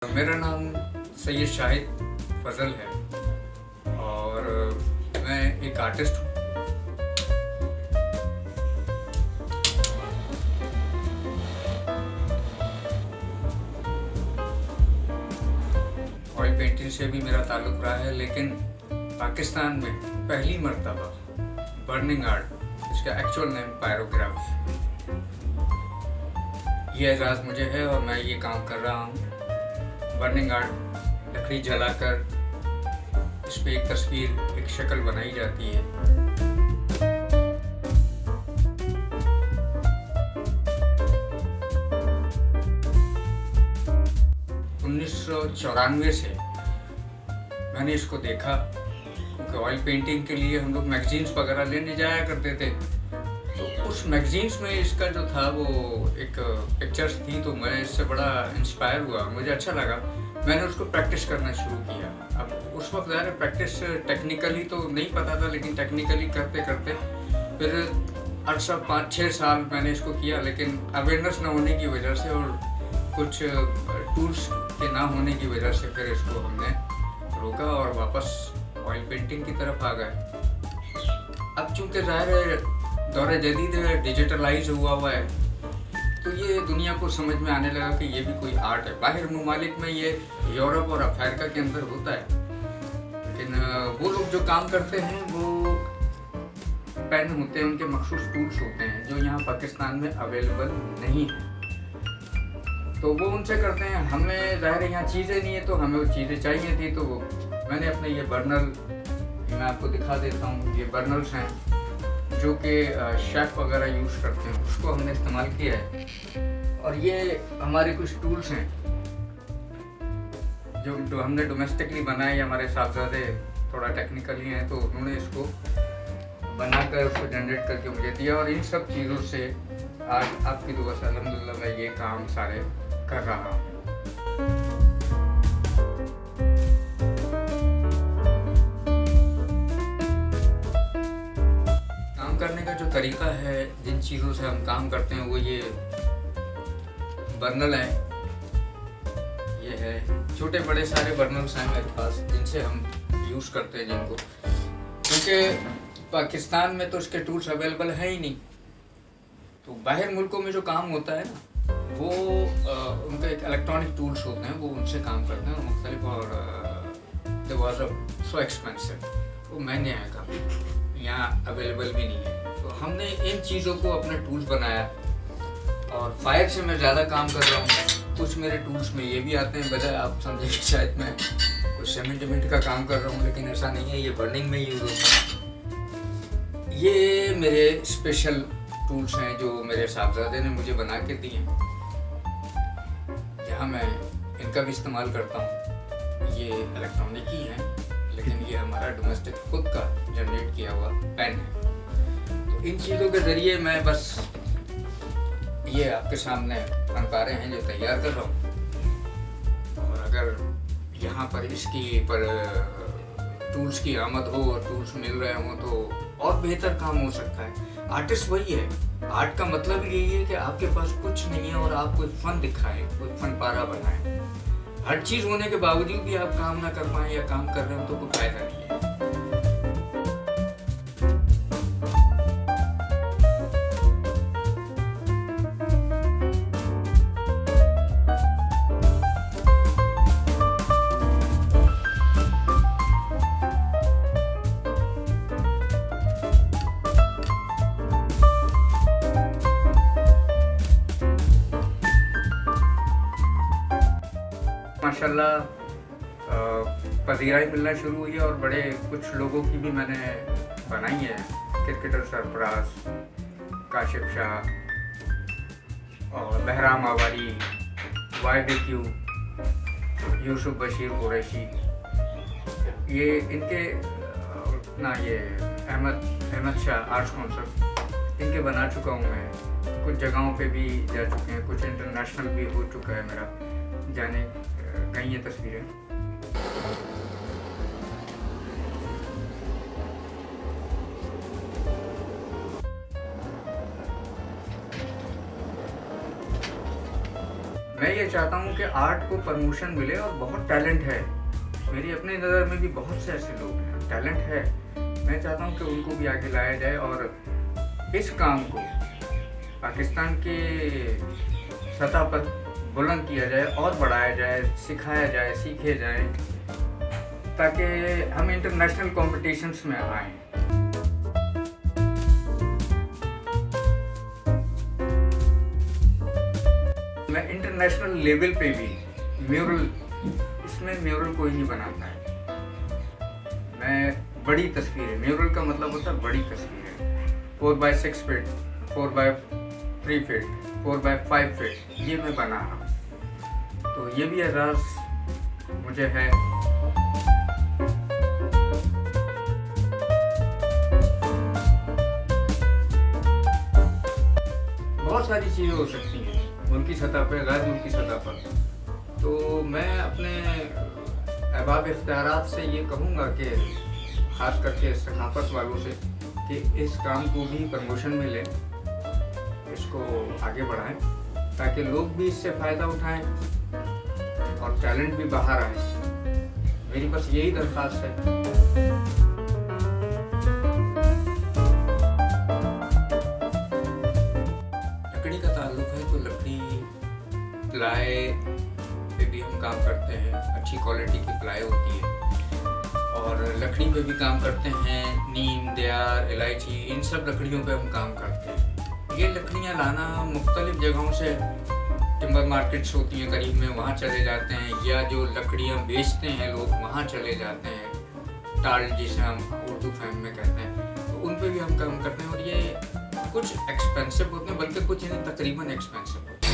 मेरा नाम सैयद शाहिद फजल है और मैं एक आर्टिस्ट हूँ। ऑयल पेंटिंग से भी मेरा ताल्लुक़ रहा है, लेकिन पाकिस्तान में पहली मर्तबा बर्निंग आर्ट, इसका एक्चुअल नेम पायरोग्राफी, ये एजाज़ मुझे है और मैं ये काम कर रहा हूँ। बर्निंग आर्ट लकड़ी जलाकर इस पे एक तस्वीर, एक शक्ल बनाई जाती है। 1994 से मैंने इसको देखा, क्योंकि ऑयल पेंटिंग के लिए हम लोग मैगजीन्स वगैरह लेने जाया करते थे, तो उस मैगजीन्स में इसका जो था वो एक पिक्चर्स थी, तो मैं इससे बड़ा इंस्पायर हुआ, मुझे अच्छा लगा। मैंने उसको प्रैक्टिस करना शुरू किया। अब उस वक्त ज़्यादा प्रैक्टिस टेक्निकली तो नहीं पता था, लेकिन टेक्निकली करते करते फिर अर्सा 5-6 साल मैंने इसको किया, लेकिन अवेयरनेस न होने की वजह से और कुछ टूल्स के ना होने की वजह से फिर इसको हमने रोका और वापस ऑयल पेंटिंग की तरफ आ गए। अब चूँकि ज़ाहिर है दौर जदीद है, डिजिटलाइज हुआ है, तो ये दुनिया को समझ में आने लगा कि ये भी कोई आर्ट है। बाहर ममालिक में ये यूरोप और अफ्रीका के अंदर होता है, लेकिन वो लोग जो काम करते हैं वो पेन होते हैं, उनके मखसूस टूल्स होते हैं जो यहाँ पाकिस्तान में अवेलेबल नहीं है, तो वो उनसे करते हैं। हमें ज़ाहिर है यहाँ चीज़ें नहीं है, तो हमें वो चीज़ें चाहिए थी, तो मैंने अपने ये बर्नल, मैं आपको दिखा देता हूँ, ये बर्नल्स हैं जो कि शेफ़ वगैरह यूज़ करते हैं, उसको हमने इस्तेमाल किया है। और ये हमारे कुछ टूल्स हैं जो हमने डोमेस्टिकली बनाए। हमारे साहबजादे थोड़ा टेक्निकली हैं, तो उन्होंने इसको बनाकर उसको जनरेट करके मुझे दिया, और इन सब चीज़ों से आज आपकी दुआ से अल्हम्दुलिल्लाह मैं ये काम सारे कर रहा हूँ। करने का जो तरीका है, जिन चीज़ों से हम काम करते हैं, वो ये बर्नल हैं, ये है छोटे बड़े सारे बर्नल्स हैं मेरे पास, जिनसे हम यूज़ करते हैं जिनको, क्योंकि पाकिस्तान में तो इसके टूल्स अवेलेबल है ही नहीं। तो बाहर मुल्कों में जो काम होता है ना, वो उनके एक इलेक्ट्रॉनिक टूल्स होते हैं, वो उनसे काम करते हैं मुख्तलिफ, और दे वाज सो एक्सपेंसिव, वो महंगे हैं काफ़ी, यहाँ अवेलेबल भी नहीं है। तो हमने इन चीज़ों को अपने टूल्स बनाया, और फायर से मैं ज़्यादा काम कर रहा हूँ। कुछ मेरे टूल्स में ये भी आते हैं, बजाय आप समझे कि शायद मैं कुछ सीमेंट का काम कर रहा हूँ, लेकिन ऐसा नहीं है, ये बर्निंग में यूज़ होता है। ये मेरे स्पेशल टूल्स हैं जो मेरे साहबजादे ने मुझे बना के दिए हैं, जहाँ मैं इनका भी इस्तेमाल करता हूँ। ये इलेक्ट्रॉनिक ही हैं, लेकिन ये हमारा डोमेस्टिक खुद का जनरेट किया हुआ पेन है। तो इन चीज़ों के ज़रिए मैं बस ये आपके सामने बन पा रहे हैं जो तैयार कर रहा हूँ, और अगर यहाँ पर इसकी पर टूल्स की आमद हो और टूल्स मिल रहे हों तो और बेहतर काम हो सकता है। आर्टिस्ट वही है, आर्ट का मतलब यही है कि आपके पास कुछ नहीं है और आप कोई फ़न दिखाएं, कोई फन पारा बनाएं। हर चीज़ होने के बावजूद भी आप काम ना कर पाएँ या काम कर रहे हो तो कोई फायदा नहीं है। माशाल्लाह पजीराई मिलना शुरू हुई है, और बड़े कुछ लोगों की भी मैंने बनाई है। क्रिकेटर सरफराज, काशिफ शाह और बहराम आवारी, YBQ, यूसुफ बशीर कुरैशी, ये इनके ना ये अहमद शाह आर्ट्स काउंसिल, इनके बना चुका हूँ मैं। कुछ जगहों पे भी जा चुके हैं, कुछ इंटरनेशनल भी हो चुका है मेरा जाने कहीं ये तस्वीरें। मैं ये चाहता हूँ कि आर्ट को प्रमोशन मिले, और बहुत टैलेंट है मेरी अपनी नज़र में भी, बहुत से ऐसे लोग हैं, टैलेंट है। मैं चाहता हूँ कि उनको भी आगे लाया जाए और इस काम को पाकिस्तान के सतह पर बुलंद किया जाए और बढ़ाया जाए, सिखाया जाए, सीखे जाए, ताकि हम इंटरनेशनल कॉम्पिटिशन्स में आएँ। मैं इंटरनेशनल लेवल पे भी म्यूरल, इसमें म्यूरल कोई नहीं बनाता है। मैं बड़ी तस्वीरें, म्यूरल का मतलब होता है बड़ी तस्वीरें, 4x6 feet, 4x3 feet, 4x5 feet, ये मैं बना रहा हूँ। तो ये भी एहसास मुझे है। बहुत सारी चीज़ें हो सकती हैं मुल्की सतह पर, गैर मुल्की सतह पर। तो मैं अपने अहबाब इख्तियारात से ये कहूँगा कि ख़ास करके सकाफ़त वालों से कि इस काम को भी प्रमोशन मिले, इसको आगे बढ़ाएं, ताकि लोग भी इससे फ़ायदा उठाएं और टैलेंट भी बाहर आए। मेरी बस यही दरख्वास्त है। लकड़ी का ताल्लुक है तो लकड़ी, प्लाई पे भी हम काम करते हैं, अच्छी क्वालिटी की प्लाई होती है। और लकड़ी पे भी काम करते हैं, नीम, देयार, इलायची, इन सब लकड़ियों पे हम काम करते हैं। ये लकड़ियाँ लाना मुख्तलिफ जगहों से, टिम्बर मार्केट्स होती हैं करीब में, वहाँ चले जाते हैं, या जो लकड़ियाँ बेचते हैं लोग वहाँ चले जाते हैं, टाल जिसे हम उर्दू फहम में कहते हैं, तो उन पे भी हम काम करते हैं। और ये कुछ एक्सपेंसिव होते हैं, बल्कि कुछ नहीं, तकरीबन एक्सपेंसिव होते हैं।